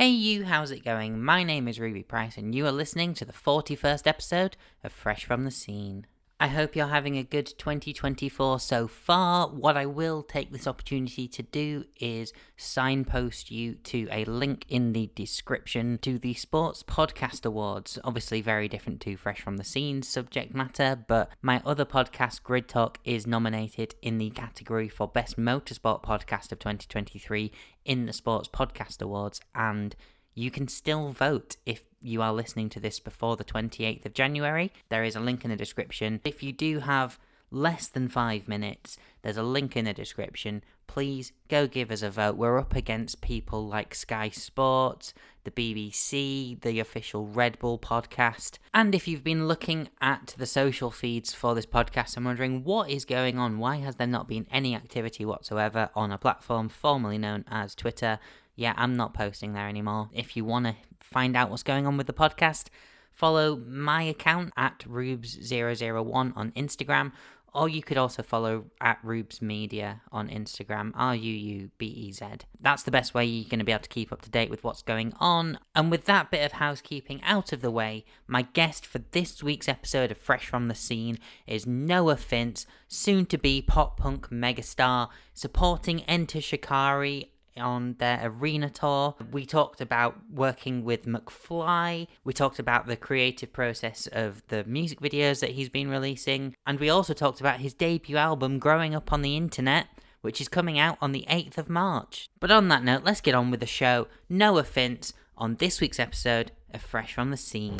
Hey you, how's it going? My name is Ruby Price and you are listening to the 41st episode of Fresh from the Scene. I hope you're having a good 2024 so far. What I will take this opportunity to do is signpost you to a link in the description to the Sports Podcast Awards. Obviously very different to Fresh from the Scene subject matter, but my other podcast, Grid Talk, is nominated in the category for Best Motorsport Podcast of 2023 in the Sports Podcast Awards, and you can still vote if you are listening to this before the 28th of January. There is a link in the description. If you do have less than 5 minutes, there's a link in the description. Please go give us a vote. We're up against people like Sky Sports, the BBC, the official Red Bull podcast. And if you've been looking at the social feeds for this podcast and wondering what is going on, why has there not been any activity whatsoever on a platform formerly known as Twitter? Yeah, I'm not posting there anymore. If you want to find out what's going on with the podcast, follow my account at Rubes001 on Instagram, or you could also follow at Rubes Media on Instagram, RUUBEZ. That's the best way you're going to be able to keep up to date with what's going on. And with that bit of housekeeping out of the way, my guest for this week's episode of Fresh from the Scene is Noahfinnce, soon-to-be pop-punk megastar, supporting Enter Shikari on their arena tour. We talked about working with McFly, we talked about the creative process of the music videos that he's been releasing, and we also talked about his debut album, Growing Up on the Internet, which is coming out on the 8th of March. But on that note, let's get on with the show. Noahfinnce on this week's episode of Fresh from the Scene.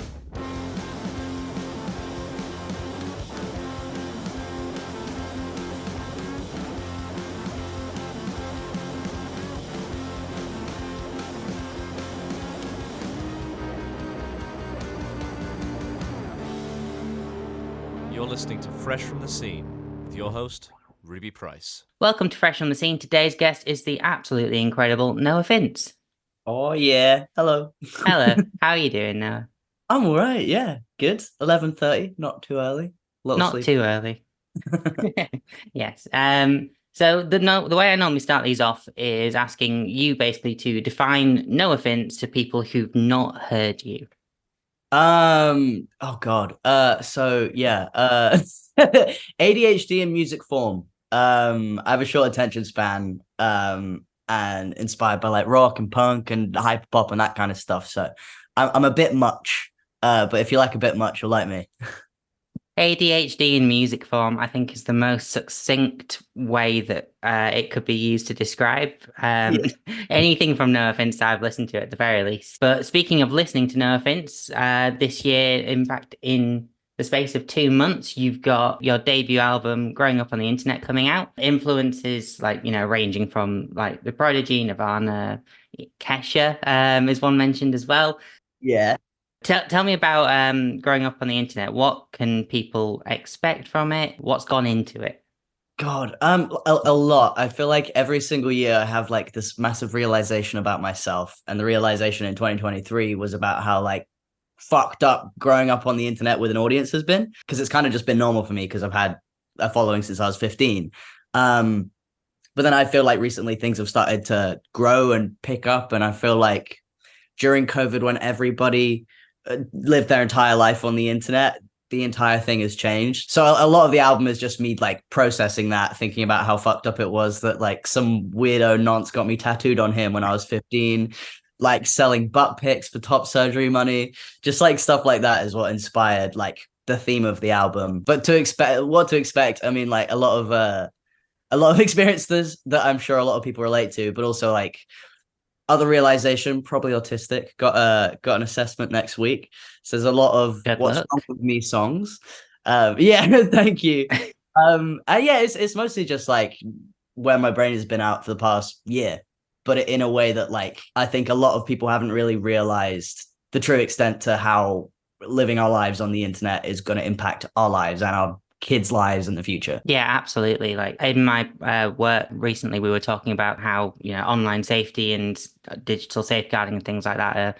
You're listening to Fresh from the Scene with your host, Ruby Price. Welcome to Fresh from the Scene. Today's guest is the absolutely incredible Noahfinnce. Oh, yeah. Hello. Hello. How are you doing, Noah? I'm all right. Yeah. Good. 11:30. Not too early. Not sleep. too early. Yes. So the way I normally start these off is asking you basically to define Noahfinnce to people who've not heard you. Oh God. So yeah. ADHD in music form. I have a short attention span. And inspired by like rock and punk and hyper pop and that kind of stuff. So I'm a bit much. But if you like a bit much, you'll like me. ADHD in music form, I think, is the most succinct way that it could be used to describe anything from Noahfinnce I've listened to at the very least. But speaking of listening to Noahfinnce, this year, in fact, in the space of 2 months, you've got your debut album, Growing Up on the Internet, coming out. Influences ranging from like The Prodigy, Nirvana, Kesha is one mentioned as well. Yeah. Tell me about Growing Up on the Internet. What can people expect from it? What's gone into it? God, a lot. I feel like every single year I have like this massive realization about myself, and the realization in 2023 was about how like fucked up growing up on the internet with an audience has been, because it's kind of just been normal for me because I've had a following since I was 15. But then I feel like recently things have started to grow and pick up, and I feel like during COVID, when everybody lived their entire life on the internet, the entire thing has changed. So a lot of the album is just me like processing that, thinking about how fucked up it was that like some weirdo nonce got me tattooed on him when I was 15, like selling butt pics for top surgery money, just like stuff like that is what inspired like the theme of the album. But what to expect, I mean, like a lot of experiences that I'm sure a lot of people relate to, but also like other realization, probably autistic. Got an assessment next week. So there's a lot of what's wrong with me songs. Yeah, thank you. Yeah, it's mostly just like where my brain has been out for the past year, but in a way that like I think a lot of people haven't really realized the true extent to how living our lives on the internet is going to impact our lives and our kids' lives in the future. Yeah, absolutely. Like in my work recently, we were talking about how, online safety and digital safeguarding and things like that are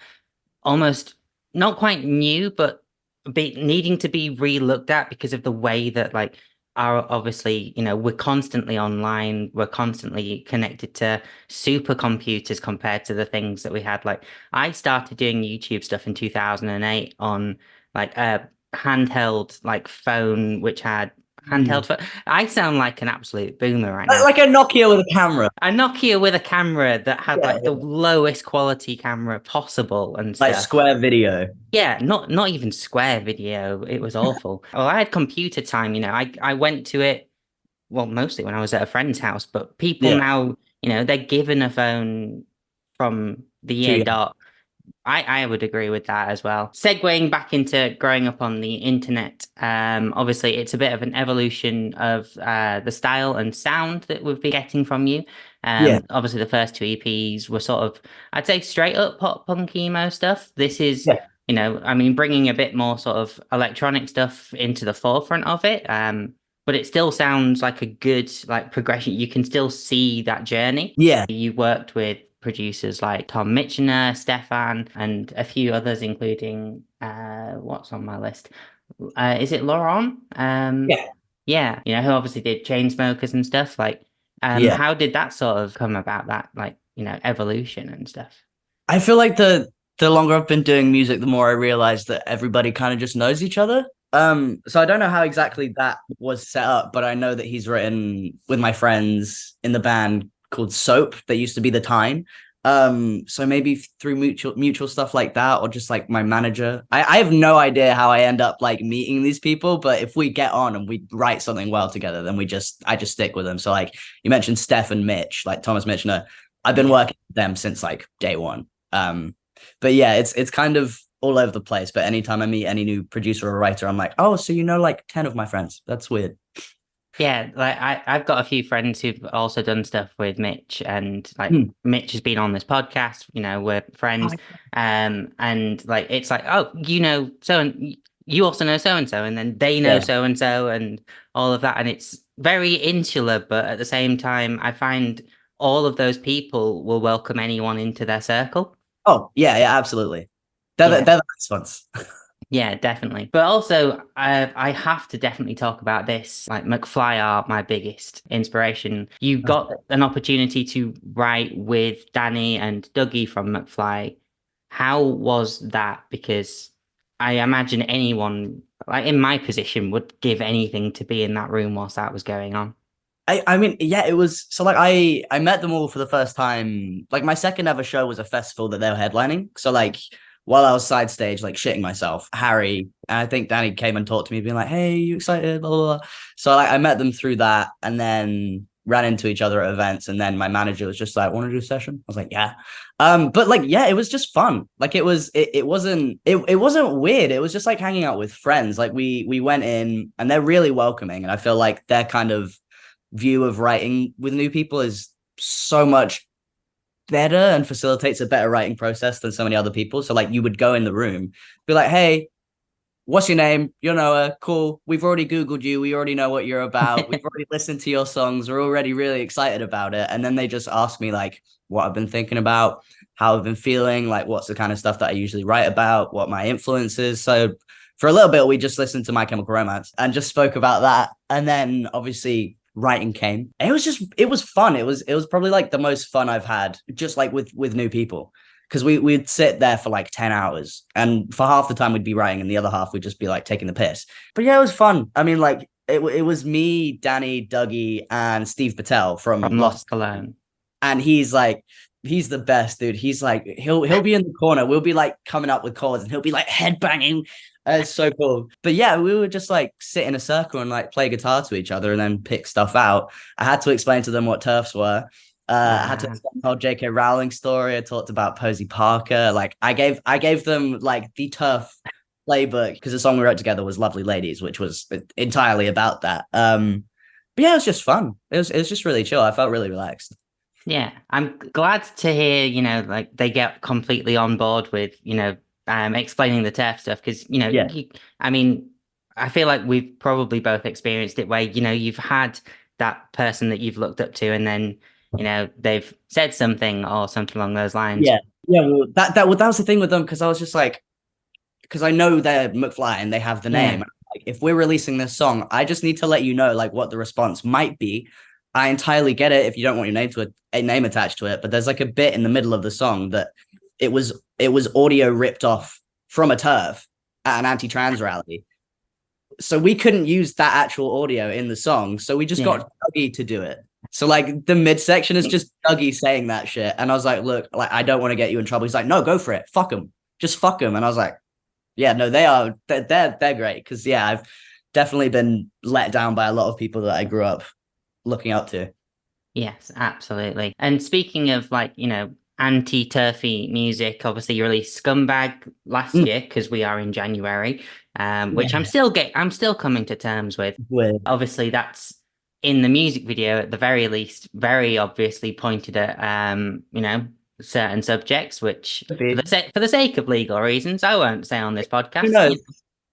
almost not quite new, but needing to be re-looked at because of the way that like are obviously, we're constantly online, we're constantly connected to supercomputers compared to the things that we had. Like I started doing YouTube stuff in 2008 on like a handheld like phone, which had handheld phone. I sound like an absolute boomer right now. Like a Nokia with a camera. A Nokia with a camera that had Yeah, like the lowest quality camera possible and like stuff. Square Video. Yeah, not even Square Video. It was awful. Well, I had computer time, I went to it, well, mostly when I was at a friend's house, but people Yeah, now, they're given a phone from the too year young. dot. I would agree with that as well. Segueing back into growing up on the internet, obviously it's a bit of an evolution of the style and sound that we've been getting from you. Yeah, Obviously the first two EPs were sort of, I'd say straight up pop punk emo stuff. This is, yeah, I mean, bringing a bit more sort of electronic stuff into the forefront of it. But it still sounds like a good like progression. You can still see that journey. yeah. You worked with producers like Tom Mitchener, Stefan, and a few others, including what's on my list? Is it Laurent? Yeah. Yeah, who obviously did Chainsmokers and stuff. Like, Yeah. how did that sort of come about? That like evolution and stuff. I feel like the longer I've been doing music, the more I realize that everybody kind of just knows each other. So I don't know how exactly that was set up, but I know that he's written with my friends in the band called Soap that used to be The Time. So maybe through mutual stuff like that, or just like my manager. I have no idea how I end up like meeting these people, but if we get on and we write something well together, then I just stick with them. So like you mentioned Steph and Mitch, like Thomas Mitchner. I've been working with them since like day one. But yeah, it's kind of all over the place. But anytime I meet any new producer or writer, I'm like, oh, so like 10 of my friends. That's weird. Yeah, like I've got a few friends who've also done stuff with Mitch, and like Hmm. Mitch has been on this podcast, we're friends. And like it's like, oh, so and you also know so and so, and then they know Yeah. so and all of that. And it's very insular, but at the same time, I find all of those people will welcome anyone into their circle. Oh, yeah, yeah, absolutely. Yeah. They're the nice ones. Yeah, definitely. But also, I have to definitely talk about this. Like McFly are my biggest inspiration. You got an opportunity to write with Danny and Dougie from McFly. How was that? Because I imagine anyone, like in my position, would give anything to be in that room whilst that was going on. I mean, yeah, it was so like I met them all for the first time. Like my second ever show was a festival that they were headlining. So like while I was side stage, like shitting myself, Harry and I think Danny came and talked to me, being like, "Hey, you excited?" Blah blah blah. So like I met them through that, and then ran into each other at events. And then my manager was just like, "Want to do a session?" I was like, "Yeah." But like, yeah, it was just fun. Like it wasn't weird. It was just like hanging out with friends. Like we went in, and they're really welcoming, and I feel like their kind of view of writing with new people is so much better and facilitates a better writing process than so many other people. So like you would go in the room, be like, "Hey, what's your name? You're Noah. Cool. We've already Googled you. We already know what you're about. We've already listened to your songs. We're already really excited about it." And then they just ask me like what I've been thinking about, how I've been feeling, like what's the kind of stuff that I usually write about, what my influence is. So for a little bit, we just listened to My Chemical Romance and just spoke about that. And then obviously writing came. It was fun. It was probably like the most fun I've had just like with new people. Because we'd sit there for like 10 hours and for half the time we'd be writing and the other half we'd just be like taking the piss. But yeah, it was fun. I mean, like it was me, Danny, Dougie, and Steve Patel from From Lost. Lost Alone. And he's the best, dude. He's like, he'll be in the corner. We'll be like coming up with chords and he'll be like headbanging. It's so cool. But yeah, we would just like sit in a circle and like play guitar to each other and then pick stuff out. I had to explain to them what turfs were. I had to explain the whole J.K. Rowling story. I talked about Posey Parker. Like I gave them like the turf playbook because the song we wrote together was Lovely Ladies, which was entirely about that. But yeah, it was just fun. It was just really chill. I felt really relaxed. Yeah, I'm glad to hear, like they get completely on board with, explaining the turf stuff because, Yeah. I mean, I feel like we've probably both experienced it where, you've had that person that you've looked up to and then, they've said something or something along those lines. Yeah. Yeah. Well, that was the thing with them because I was just like, because I know they're McFly and they have the name. Yeah. like, if we're releasing this song, I just need to let you know like what the response might be. I entirely get it if you don't want your name to a name attached to it, but there's like a bit in the middle of the song that it was audio ripped off from a turf at an anti-trans rally. So we couldn't use that actual audio in the song. So we just got Dougie to do it. So like the midsection is just Dougie saying that shit. And I was like, look, like I don't want to get you in trouble. He's like, no, go for it. Fuck him. Just fuck him. And I was like, yeah, no, they're great. Cause yeah, I've definitely been let down by a lot of people that I grew up looking up to. Yes, absolutely. And speaking of like, anti-turfy music, obviously you released Scumbag last year because we are in January, which I'm still coming to terms with. Weird. Obviously that's in the music video at the very least, very obviously pointed at certain subjects, which for the sake of legal reasons, I won't say on this podcast. Who knows?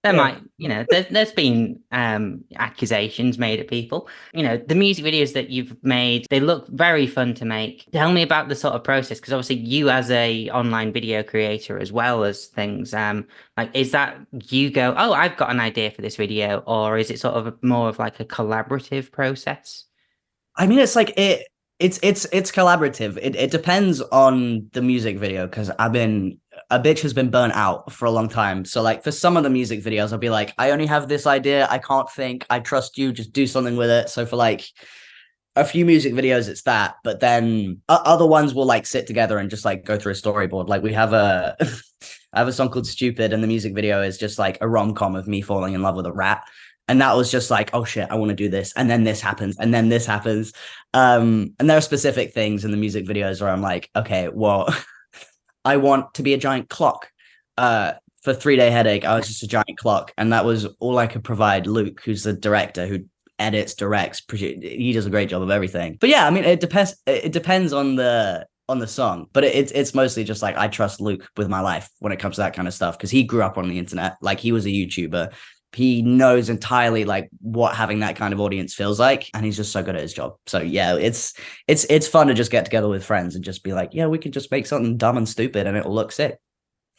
There might, there's been accusations made at people. The music videos that you've made, they look very fun to make. Tell me about the sort of process, because obviously you as a online video creator as well as things, like is that you go, oh, I've got an idea for this video, or is it sort of more of like a collaborative process? I mean, it's like it's collaborative. It depends on the music video because a bitch has been burnt out for a long time. So like for some of the music videos, I'll be like, I only have this idea. I can't think. I trust you. Just do something with it. So for like a few music videos, it's that. But then other ones will like sit together and just like go through a storyboard. Like we have I have a song called Stupid, and the music video is just like a rom-com of me falling in love with a rat. And that was just like, oh shit, I want to do this. And then this happens. And then this happens. And there are specific things in the music videos where I'm like, okay, well, I want to be a giant clock. For 3 Day Headache, I was just a giant clock. And that was all I could provide Luke, who's the director who edits, directs, he does a great job of everything. But yeah, I mean, it depends on the song, but it's mostly just like I trust Luke with my life when it comes to that kind of stuff because he grew up on the internet. Like he was a YouTuber. He knows entirely like what having that kind of audience feels like, and he's just so good at his job. So yeah, it's fun to just get together with friends and just be like, yeah, we could just make something dumb and stupid and it'll look sick.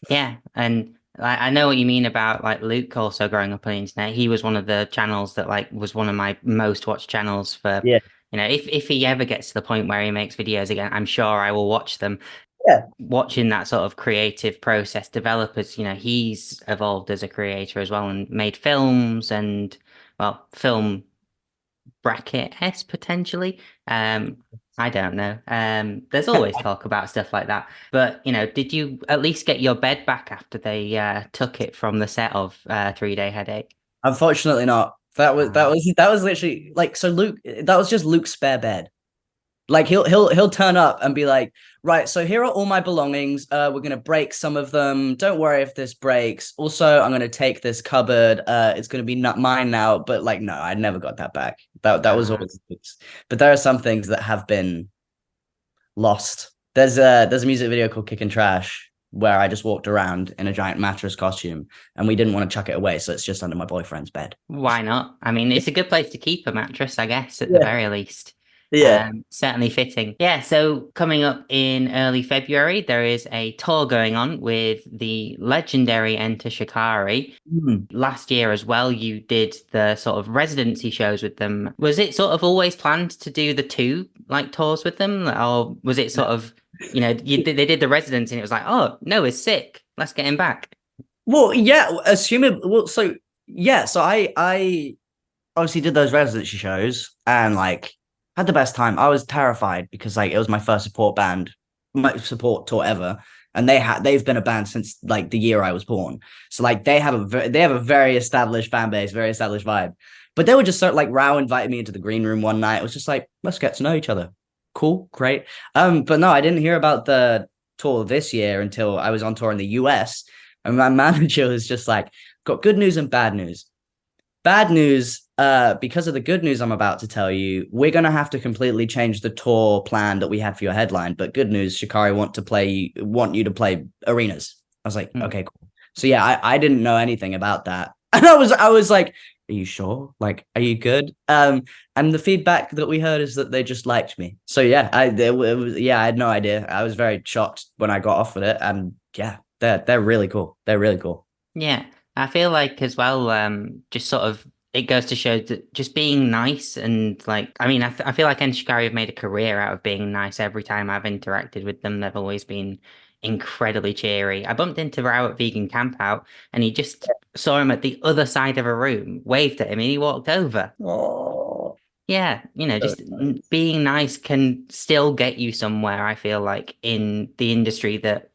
Yeah, and I know what you mean about like Luke also growing up on the internet. He was one of the channels that like was one of my most watched channels for. Yeah. If he ever gets to the point where he makes videos again, I'm sure I will watch them. Yeah. Watching that sort of creative process develop as, he's evolved as a creator as well and made films and, well, film bracket-esque potentially. I don't know. There's always talk about stuff like that. But, did you at least get your bed back after they took it from the set of 3 Day Headache? Unfortunately not. That was literally like, so Luke, that was just Luke's spare bed. Like he'll turn up and be like, right, so here are all my belongings. We're gonna break some of them. Don't worry if this breaks. Also, I'm gonna take this cupboard. It's gonna be not mine now. But like, no, I never got that back. That was always. But there are some things that have been lost. There's a music video called Kickin' Trash where I just walked around in a giant mattress costume and we didn't want to chuck it away, so it's just under my boyfriend's bed. Why not? I mean, it's a good place to keep a mattress, I guess, at the very least. Yeah. Certainly fitting. Yeah, so coming up in early February, there is a tour going on with the legendary Enter Shikari. Last year as well, you did the sort of residency shows with them. Was it sort of always planned to do the two like tours with them? Or was it sort of, they did the residency and it was like, oh, Noah's sick. Let's get him back. Well, yeah, so I obviously did those residency shows and like had the best time. I was terrified because like it was my first support tour ever, and they've been a band since like the year I was born. So like they have a very established fan base, very established vibe. But they were just so like Rao invited me into the green room one night. It was just like, let's get to know each other. Cool, great. But no, I didn't hear about the tour this year until I was on tour in the US, and my manager was just like, got good news and bad news. Bad news, because of the good news I'm about to tell you, we're going to have to completely change the tour plan that we had for your headline. But good news, Shikari want you to play arenas. I was like, okay, cool. So yeah, I didn't know anything about that. And I was like, are you sure? Like, are you good? And the feedback that we heard is that they just liked me. So yeah, I had no idea. I was very shocked when I got offered it. And yeah, they're really cool. They're really cool. Yeah. I feel like as well, just sort of it goes to show that just being nice and like, I mean, I feel like Enter Shikari have made a career out of being nice. Every time I've interacted with them, they've always been incredibly cheery. I bumped into Rao at Vegan Campout, and he just saw him at the other side of a room, waved at him, and he walked over. Oh, Yeah, so just nice. being nice can still get you somewhere, I feel like, in the industry that,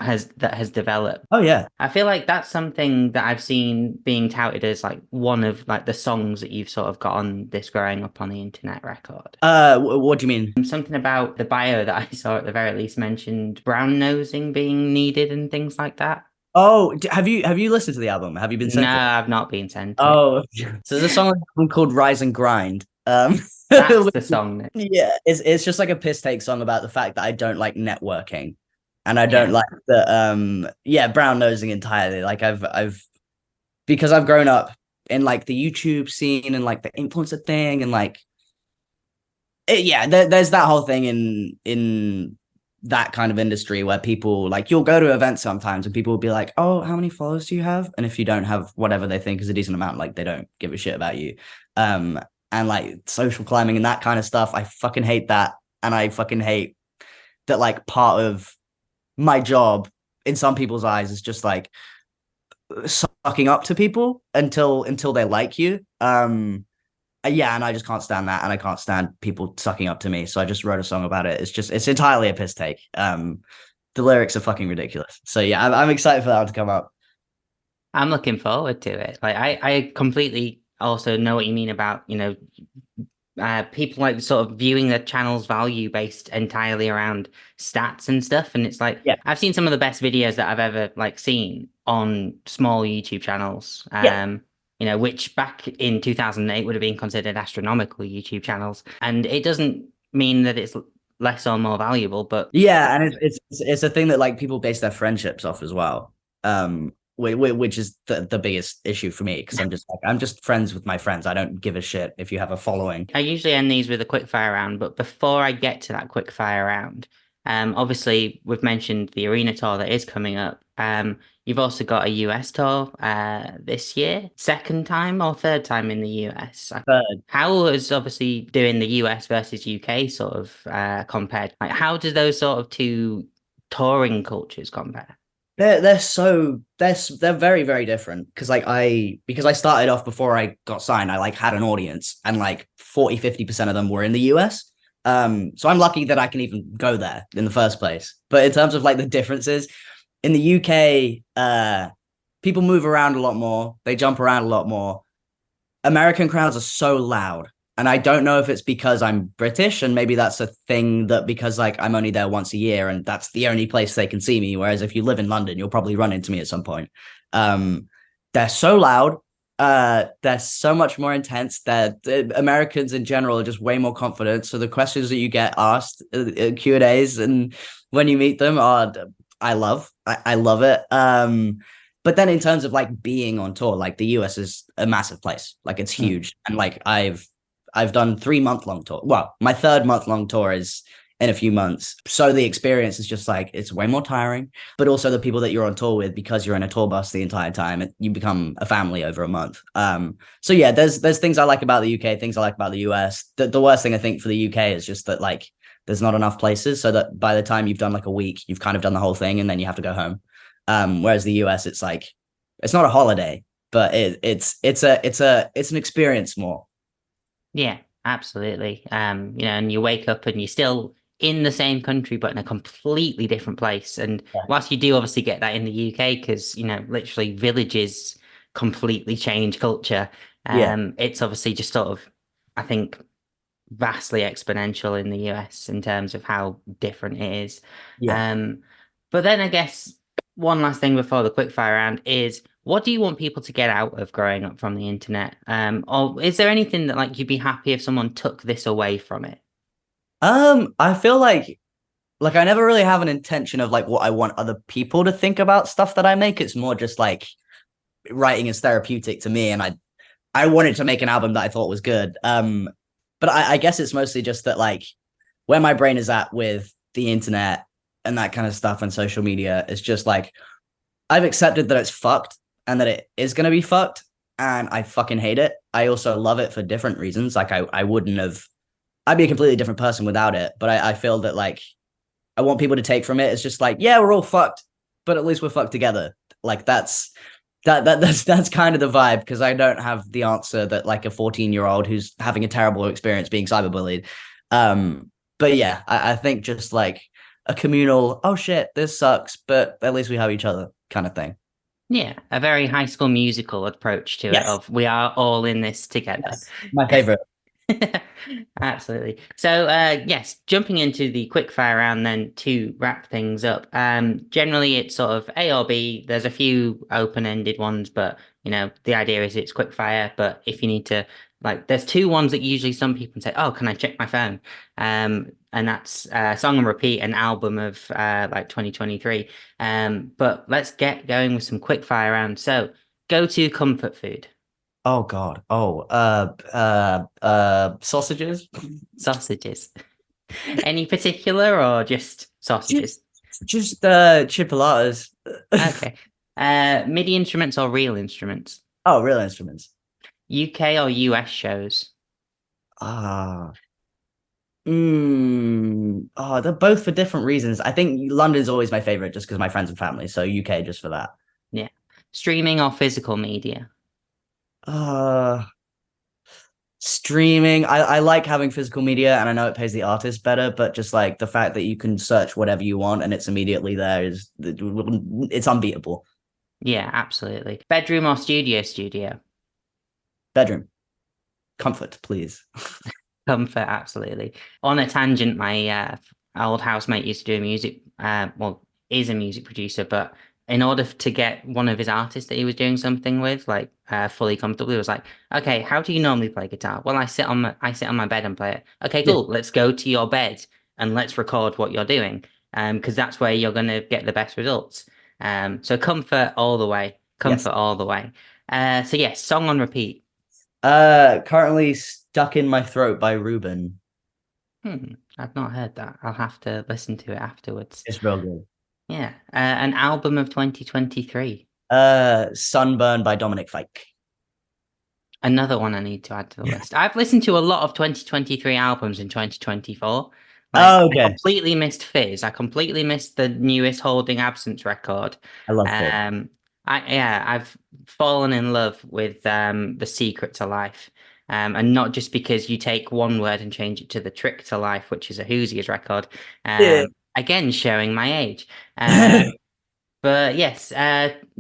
has developed. Oh yeah. I feel like that's something that I've seen being touted as like one of like the songs that you've sort of got on this growing up on the internet record. What do you mean? Something about the bio that I saw at the very least mentioned brown nosing being needed and things like that. Oh, have you listened to the album? Have you been No, sent it? I've not been sent it. Oh, so there's a song called "Rise and Grind." That's the song that, Yeah, it's just like a piss take song about the fact that I don't like networking, and I don't yeah. like the yeah, brown nosing entirely. Like I've because I've grown up in like the YouTube scene and like the influencer thing and like yeah, there's that whole thing in that kind of industry where people like you'll go to events sometimes and people will be like, "Oh, how many followers do you have?" And if you don't have whatever they think is a decent amount, like they don't give a shit about you. Um, and like social climbing and that kind of stuff, I fucking hate that, and I fucking hate that. Like part of my job in some people's eyes is just like sucking up to people until they like you. Yeah, and I just can't stand that, and I can't stand people sucking up to me. So I just wrote a song about it. It's entirely a piss take. The lyrics are fucking ridiculous. So yeah, I'm excited for that one to come out. I'm looking forward to it. Like I completely also know what you mean about, people like sort of viewing their channel's value based entirely around stats and stuff. And it's like Yeah, I've seen some of the best videos that I've ever like seen on small YouTube channels. yeah, Which back in 2008 would have been considered astronomical YouTube channels. And it doesn't mean that it's less or more valuable, but yeah, and it's a thing that like people base their friendships off as well. Which is the biggest issue for me because I'm just friends with my friends. I don't give a shit if you have a following. I usually end these with a quick fire round, but before I get to that quick fire round, obviously we've mentioned the arena tour that is coming up. You've also got a US tour this year, second time or third time in the US. But How is obviously doing the US versus UK sort of compared? Like, how do those sort of two touring cultures compare? they're very very different because like I started off before I got signed. I like had an audience and like 40-50% of them were in the US. So I'm lucky that I can even go there in the first place. But in terms of like the differences in the UK, people move around a lot more. They jump around a lot more. American crowds are so loud. And I don't know if it's because I'm British and maybe that's a thing that because like I'm only there once a year and that's the only place they can see me. Whereas if you live in London, you'll probably run into me at some point. Um, they're so loud. They're so much more intense. Americans in general are just way more confident. So the questions that you get asked Q&As and when you meet them are I love it. But then in terms of like being on tour, like the US is a massive place. Like it's Hmm. huge. And like I've done 3 month long tour. Well, my third month long tour is in a few months. So the experience is just like it's way more tiring. But also the people that you're on tour with, because you're in a tour bus the entire time, you become a family over a month. So yeah, there's things I like about the UK, things I like about the US. The worst thing I think for the UK is just that like there's not enough places, so that by the time you've done like a week, you've kind of done the whole thing, and then you have to go home. Whereas the US, it's like it's not a holiday, but it's an experience more. Yeah, absolutely. And you wake up and you're still in the same country, but in a completely different place. And Yeah. whilst you do obviously get that in the UK, because, literally villages completely change culture, Yeah. it's obviously just sort of, I think, vastly exponential in the US in terms of how different it is. Yeah. Um, but then I guess one last thing before the quickfire round is what do you want people to get out of growing up from the internet? Or is there anything that like you'd be happy if someone took this away from it? I feel like I never really have an intention of like what I want other people to think about stuff that I make. It's more just like writing is therapeutic to me, and I wanted to make an album that I thought was good. But I guess it's mostly just that like where my brain is at with the internet and that kind of stuff and social media is just like I've accepted that it's fucked. and that it is going to be fucked. And I fucking hate it. I also love it for different reasons. Like I wouldn't have, I'd be a completely different person without it. But I feel that like I want people to take from it. It's just like, yeah, we're all fucked, but at least we're fucked together. Like that's kind of the vibe, because I don't have the answer that like a 14-year-old who's having a terrible experience being cyberbullied. But yeah, I think just like a communal, oh shit, this sucks, but at least we have each other kind of thing. Yeah, a very High School Musical approach to it Yes. of we are all in this together. Yes. My favorite. Absolutely. So, yes, jumping into the quickfire round then to wrap things up. Generally, it's sort of A or B. There's a few open-ended ones, but the idea is it's quickfire. But if you need to, like, there's two ones that usually some people say, "Oh, can I check my phone?" And that's song and repeat, an album of like 2023. But let's get going with some quickfire round. So, go to comfort food. Oh God. Oh, sausages. Sausages. Any particular or just sausages? Just chipolatas. Okay. MIDI instruments or real instruments? Oh, real instruments. UK or US shows? Ah. Oh, they're both for different reasons. I think London's always my favorite just because of my friends and family. So UK just for that. Yeah. Streaming or physical media? Uh Streaming. I like having physical media, and I know it pays the artist better, but just like the fact that you can search whatever you want and it's immediately there it's unbeatable. Yeah, absolutely. Bedroom or studio? Bedroom. Comfort, please. Comfort, absolutely. On a tangent, my old housemate used to do music, is a music producer, but in order to get one of his artists that he was doing something with, like fully comfortably, it was like, okay, how do you normally play guitar? Well, I sit on my bed and play it. Okay, Yeah. cool. Let's go to your bed and let's record what you're doing. Because that's where you're gonna get the best results. So comfort all the way. Yes. Comfort all the way. So yes, song on repeat. Currently Stuck in My Throat by Ruben. I've not heard that. I'll have to listen to it afterwards. It's real good. Yeah. An album of 2023. Sunburn by Dominic Fike. Another one I need to add to the list. I've listened to a lot of 2023 albums in 2024. Like, Oh, I okay. completely missed Fizz. I completely missed the newest Holding Absence record. I love it. I've fallen in love with The Secret to Life. And not just because you take one word and change it to The Trick to Life, which is a Hoosiers record. Yeah. Again, showing my age. But yes,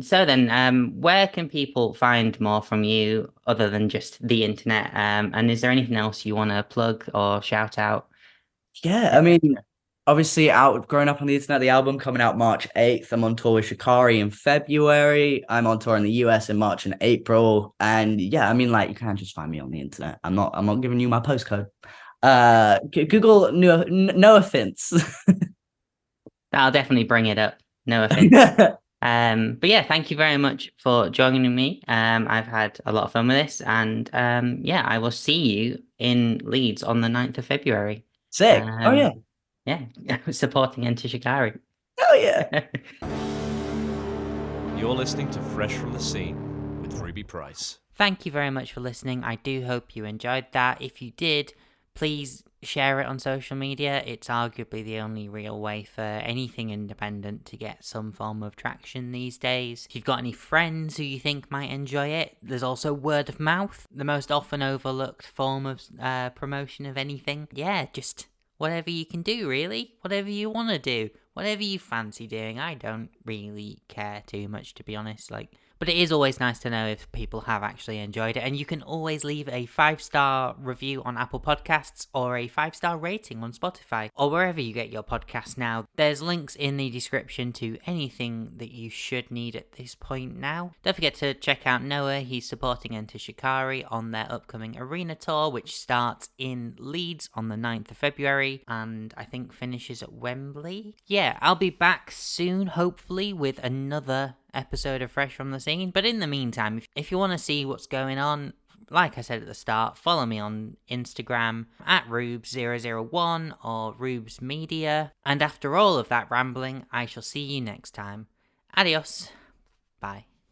so then, where can people find more from you other than just the internet? And is there anything else you want to plug or shout out? Yeah, I mean, obviously out growing up on the internet, the album coming out March 8th. I'm on tour with Shikari in February. I'm on tour in the US in March and April. And yeah, I mean, like, you can't just find me on the internet. I'm not giving you my postcode. Google Noahfinnce. I'll definitely bring it up. No offense. But yeah, thank you very much for joining me. I've had a lot of fun with this, and yeah, I will see you in Leeds on the 9th of February. Sick. Oh yeah. Yeah, supporting Enter Shikari. Hell yeah. You're listening to Fresh from the Scene with Ruby Price. Thank you very much for listening. I do hope you enjoyed that. If you did, please share it on social media. It's arguably the only real way for anything independent to get some form of traction these days. If you've got any friends who you think might enjoy it, there's also word of mouth, the most often overlooked form of promotion of anything. Yeah, just whatever you can do, really. Whatever you want to do. Whatever you fancy doing. I don't really care too much, to be honest. But it is always nice to know if people have actually enjoyed it, and you can always leave a 5-star review on Apple Podcasts or a 5-star rating on Spotify or wherever you get your podcasts now. There's links in the description to anything that you should need at this point now. Don't forget to check out Noah. He's supporting Enter Shikari on their upcoming arena tour, which starts in Leeds on the 9th of February and I think finishes at Wembley. Yeah, I'll be back soon, hopefully, with another episode of Fresh from the Scene. But in the meantime, if you want to see what's going on, like I said at the start, follow me on Instagram at Rubes001 or Rubes Media. And after all of that rambling, I shall see you next time. Adios. Bye.